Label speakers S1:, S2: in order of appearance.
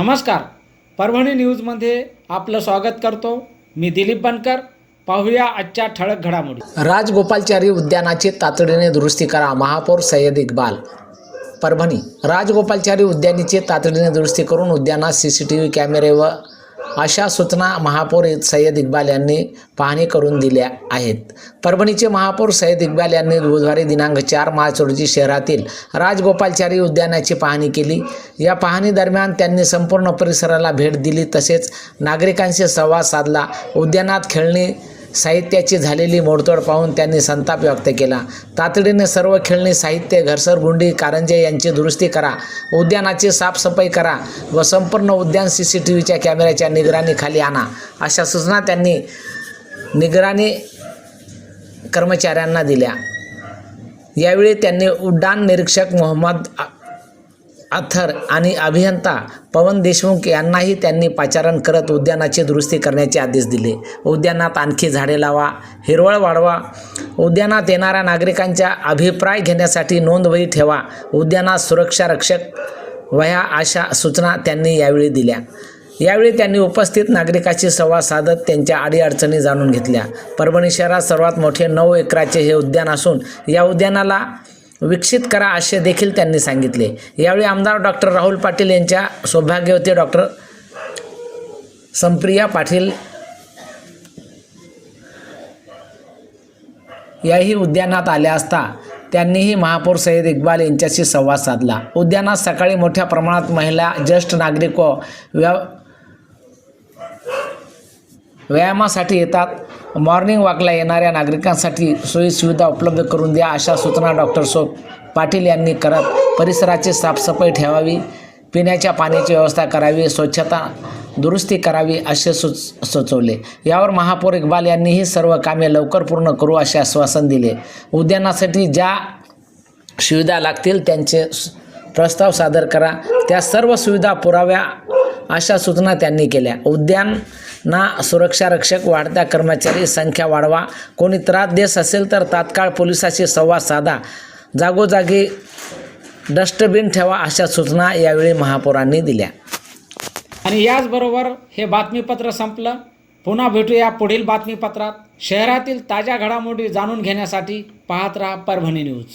S1: नमस्कार, परभणी न्यूजमध्ये आपलं स्वागत करतो। मी दिलीप बनकर। पाहूया आजच्या ठळक घडामोडी।
S2: राजगोपालचारी उद्यानाची तातडीने दुरुस्ती करा, महापौर सय्यद इक्बाल। परभणी राजगोपालचारी उद्यानाची तातडीने दुरुस्ती करून उद्यानात CCTV कॅमेरे व अशा सूचना महापौर सय्यद इक्बाल यांनी पाहणी करून दिल्या आहेत। परभणीचे महापौर सय्यद इक्बाल यांनी बुधवारी दिनांक 4 मार्च रोजी शहरातील राजगोपालचारी उद्यानाची पाहणी केली। या पाहणी दरम्यान त्यांनी संपूर्ण परिसराला भेट दिली, तसेच नागरिकांशी संवाद साधला। उद्यानात खेळणी साहित्याची झालेली मोडतोड पाहून त्यांनी संताप व्यक्त केला। तातडीने सर्व खेळणी साहित्य, घरसरगुंडी, कारंजे यांची दुरुस्ती करा, उद्यानाची साफसफाई करा व संपूर्ण उद्यान CCTVच्या कॅमेऱ्याच्या निगराणीखाली आणा, अशा सूचना त्यांनी निगराणी कर्मचाऱ्यांना दिल्या। यावेळी त्यांनी उड्डाण निरीक्षक मोहम्मद अथर आणि अभियंता पवन देशमुख यांनाही त्यांनी पाचारण करत उद्यानाची दुरुस्ती करण्याचे आदेश दिले। उद्यानात आणखी झाडे लावा, हिरवळ वाढवा, उद्यानात येणाऱ्या नागरिकांचा अभिप्राय घेण्यासाठी नोंदवही ठेवा, उद्यानात सुरक्षा रक्षक वह्या, अशा सूचना त्यांनी यावेळी दिल्या। यावेळी त्यांनी उपस्थित नागरिकांशी संवाद साधत त्यांच्या अडीअडचणी जाणून घेतल्या। परभणी शहरात सर्वात मोठे 9 एकराचे हे उद्यान असून या उद्यानाला विकसित करा, असे देखील त्यांनी सांगितले। यावेळी आमदार डॉक्टर राहुल पाटील यांच्या सौभाग्यवती डॉक्टर संप्रिया पाटील याही उद्यानात आल्या असता त्यांनीही महापौर सय्यद इक्बाल यांच्याशी संवाद साधला। उद्यानात सकाळी मोठ्या प्रमाणात महिला, ज्येष्ठ नागरिक व व्यायामासाठी येतात। मॉर्निंग वॉकला येणाऱ्या नागरिकांसाठी सोयीसुविधा उपलब्ध करून द्या, अशा सूचना डॉक्टर पाटील यांनी करत परिसराची साफसफाई ठेवावी, पिण्याच्या पाण्याची व्यवस्था करावी, स्वच्छता दुरुस्ती करावी, असे सुचवले। यावर महापौर इक्बाल यांनीही सर्व कामे लवकर पूर्ण करू असे आश्वासन दिले। उद्यानासाठी ज्या सुविधा लागतील त्यांचे प्रस्ताव सादर करा, त्या सर्व सुविधा पुराव्या, अशा सूचना त्यांनी केल्या। उद्याना सुरक्षा रक्षक, वाढत्या कर्मचारी संख्या वाढवा, कोणी त्रास देत असेल तर तात्काळ पोलिसांशी संवाद साधा, जागोजागी डस्टबिन ठेवा, अशा सूचना यावेळी महापौरांनी दिल्या।
S1: आणि याचबरोबर हे बातमीपत्र संपलं। पुन्हा भेटूया पुढील बातमीपत्रात। शहरातील ताज्या घडामोडी जाणून घेण्यासाठी पाहत रहा परभणी न्यूज।